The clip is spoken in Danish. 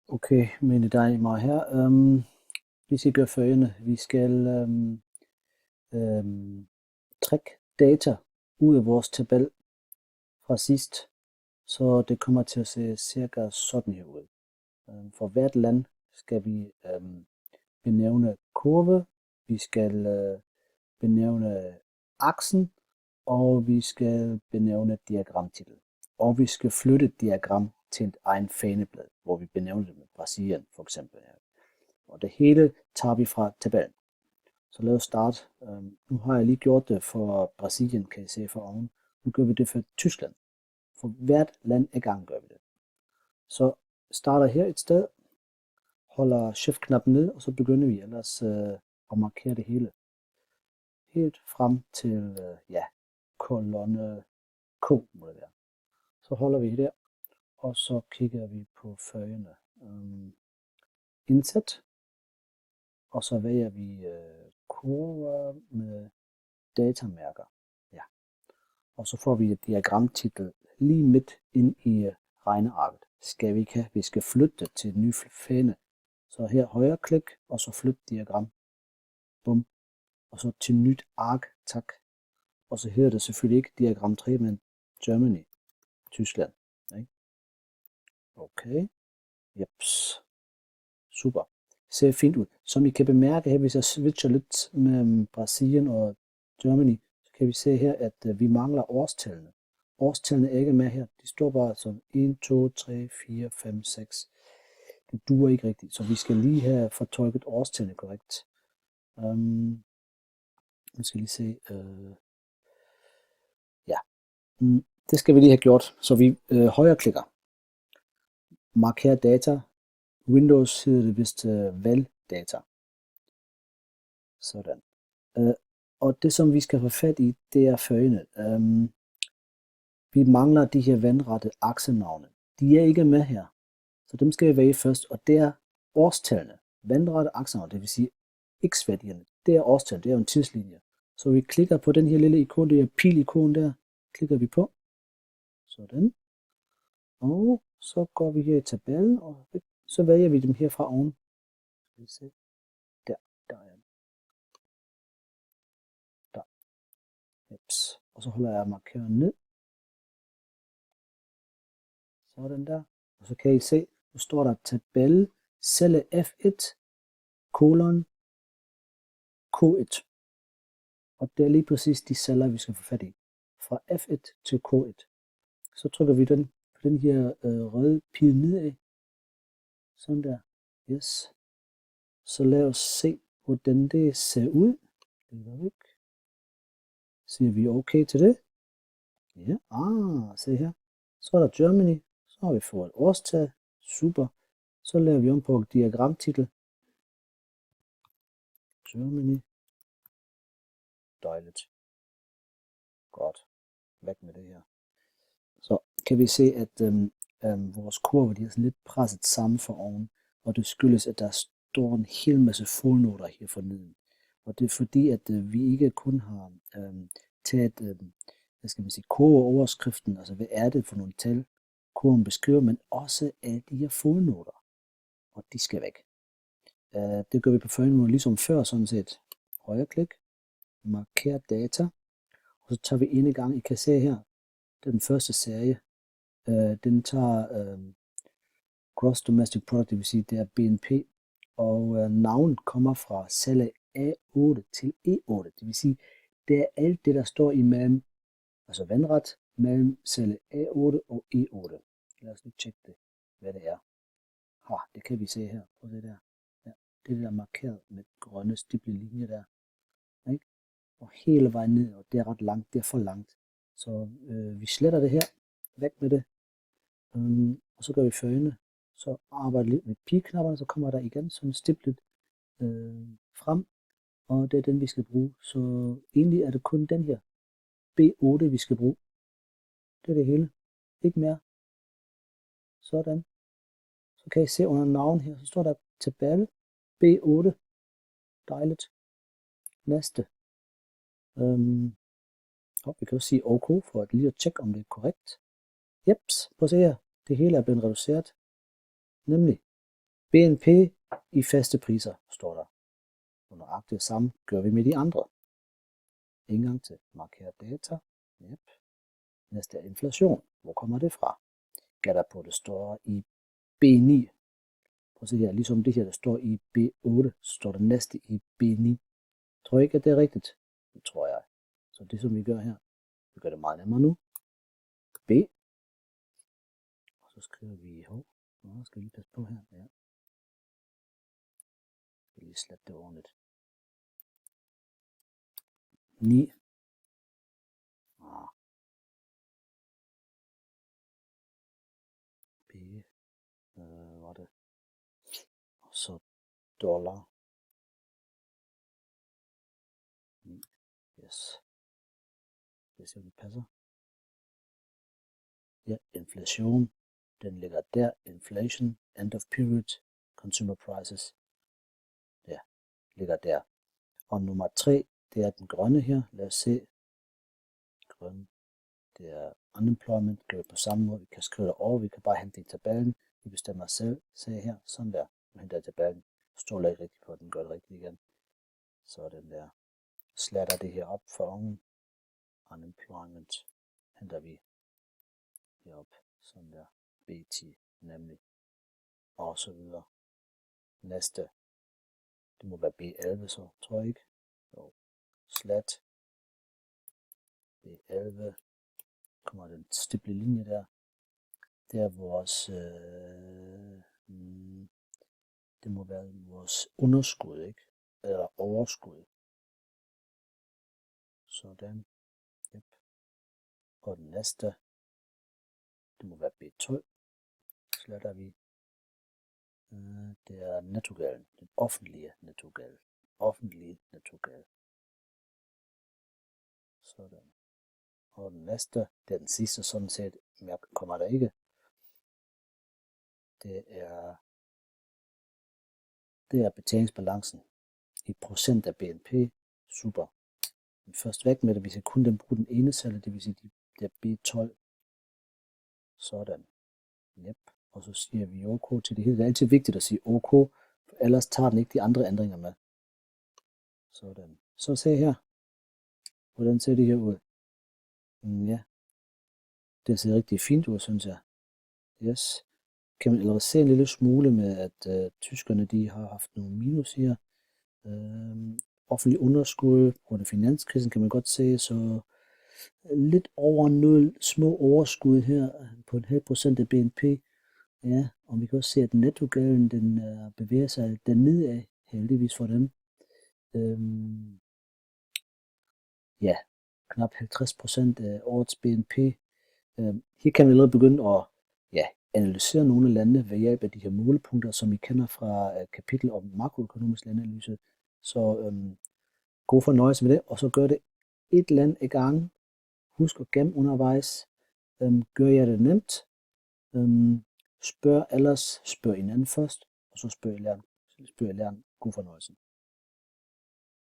Okay, mine damer og herrer, vi skal gøre følgende. Vi skal trække data ud af vores tabel fra sidst, så det kommer til at se cirka sådan her ud. For hvert land skal vi benævne kurve, vi skal benævne aksen, og vi skal benævne diagramtitel. Og vi skal flytte et diagram til et egen faneblad, hvor vi benævner det med Brasilien for eksempel. Og det hele tager vi fra tabellen. Så lad os starte. Nu har jeg lige gjort det for Brasilien, kan I se for oven. Nu gør vi det for Tyskland. For hvert land ad gang gør vi det. Så starter her et sted, holder shift-knappen ned, og så begynder vi ellers at markere det hele. Helt frem til kolonne K må det være. Så holder vi der, og så kigger vi på følgende. Indsæt, og så vælger vi kurver med datamærker. Ja. Og så får vi et diagramtitel lige midt ind i regnearket. Skal vi ikke have? Vi skal flytte det til en ny fane. Så her højre klik, og så flyt diagram. Bum. Og så til nyt ark, tak. Og så hedder det selvfølgelig ikke diagram 3, men Germany, Tyskland. Ikke? Okay. Jeps. Super. Ser fint ud. Som I kan bemærke her, hvis jeg switcher lidt mellem Brasilien og Germany, så kan vi se her, at vi mangler årstallene. Årstallene er ikke med her. De står bare som 1, 2, 3, 4, 5, 6. Det duer ikke rigtigt, så vi skal lige have fortolket årstallene korrekt. Nu skal lige se. Det skal vi lige have gjort. Så vi højre klikker. Marker data. Windows hedder det vist valgdata. Sådan. Og det som vi skal få fat i, det er følgende. Vi mangler de her vandrette aksenavne. De er ikke med her. Så dem skal vi vælge først, og det er årstallene. Vandrette aksenavne, det vil sige x-værdierne. Det er årstal, det er jo en tidslinje. Så vi klikker på den her lille ikon, det er pil-ikon der. Klikker vi på. Sådan. Og så går vi her i tabellen, og så vælger vi dem her fra oven. Skal vi se. Der er den. Der. Jeps. Og så holder jeg markøren ned. Sådan der. Og så kan I se, nu står der tabel celle F1 kolon K1. Og det er lige præcis de celler, vi skal få fat i. Fra F1 til K1. Så trykker vi på den her røde pil nedad. Sådan der. Yes. Så lad os se, hvordan det ser ud. Siger vi okay til det? Ja, se her. Så er der Germany. Så har vi fået et årstal. Super. Så laver vi om på diagramtitel. Germany. Dejligt. Godt. Væk med det her. Så kan vi se, at vores kurve de er sådan lidt presset sammen for oven. Og det skyldes, at der står en hel masse fodnoter her forneden. Og det er fordi, at vi ikke kun har taget kurveoverskriften, altså hvad er det for nogle tal, kurven beskriver, men også af de her fodnoter. Og de skal væk. Det gør vi på følgende måde, ligesom før sådan set. Højre klik, marker data, og så tager vi en gang. I kan se her, det er den første serie. Den tager Gross Domestic Product, det vil sige, det er BNP, og navnet kommer fra celle A8 til E8, det vil sige, det er alt det, der står imellem, altså vandret mellem celle A8 og E8. Lad os lige tjekke det, hvad det er. Det kan vi se her. Prøv det der. Ja, det er det der markeret med grønne stiple linjer der. Ikke? Og hele vejen ned, og det er ret langt, det er for langt. Så vi sletter det her, væk med det. Og så gør vi følgende. Så arbejder lidt med pigeknapperne, så kommer der igen sådan stiplet frem. Og det er den, vi skal bruge. Så egentlig er det kun den her B8, vi skal bruge. Det er det hele. Ikke mere. Sådan. Så kan I se under navn her, så står der tabel B8. Dejligt. Næste. Vi kan også sige OK for at lige at tjekke, om det er korrekt. Jeps, prøv at se her. Det hele er blevet reduceret. Nemlig BNP i faste priser, står der. Og nøjagtigt det samme gør vi med de andre. En gang til. Marker data. Yep. Næste er inflation. Hvor kommer det fra? Gætter på, det står i B9. Prøv at se her, ligesom det her, der står i B8, så står der næste i B9. Tror I ikke, at det er rigtigt? Det tror jeg. Så det, som vi gør her, vi gør det meget nemmere nu. B. Og så skriver vi, skal vi lige passe på her. Ja. Jeg skal lige slette det ordentligt. 9. B. Var det? Og så dollar. Yes. Det ser, om det passer. Ja, inflation. Den ligger der. Inflation, end of period, consumer prices. Ja, ligger der. Og nummer 3, det er den grønne her. Lad os se. Grøn. Det er unemployment. Gør vi på samme måde. Vi kan skrive det over. Vi kan bare hente det i tabellen. Vi bestemmer selv. Se her. Sådan der. Vi henter i tabellen. Stoler ikke rigtigt på den. Gør det rigtigt igen. Så den der. Slatter det her op for oven. Unemployment. Henter vi herop. Sådan der. B10 nemlig. Og så videre. Næste. Det må være B11 så, tror jeg ikke. Jo. Slat. B11. Kommer den stiple linje der. Det er vores, det må være vores underskud, ikke? Eller overskud. Sådan. Yep. Og den næste, det må være B12. Sletter vi. Det er nettogælden. Den offentlige nettogæld. Offentlige nettogæld. Sådan. Og den næste, det er den sidste sådan set. Mere kommer der ikke. Det er betalingsbalancen i procent af BNP. Super. Men først væk med det, vi skal kun den bruge den ene celle, det vil sige, det er B12. Sådan. Yep. Og så siger vi OK til det hele. Det er altid vigtigt at sige OK, for ellers tager den ikke de andre ændringer med. Sådan. Så se her. Hvordan ser det her ud? Ja. Det ser rigtig fint ud, synes jeg. Yes. Kan man allerede se en lille smule med, at tyskerne de har haft nogle minus her. Offentlig underskud på den finanskrisen kan man godt se, så lidt over 0 små overskud her på 0,5% af BNP. Ja, og vi kan også se, at nettogælden den bevæger sig den nedad, heldigvis for dem. Ja, knap 50% af årets BNP. Her kan vi allerede begynde at analysere nogle lande ved hjælp af de her målepunkter, som I kender fra kapitel om makroøkonomisk landanalyse. Så god fornøjelse med det, og så gør det et land ad gangen. Husk at gemme undervejs. Gør jer det nemt. Spørg hinanden først, og så spørg I læreren. God fornøjelse.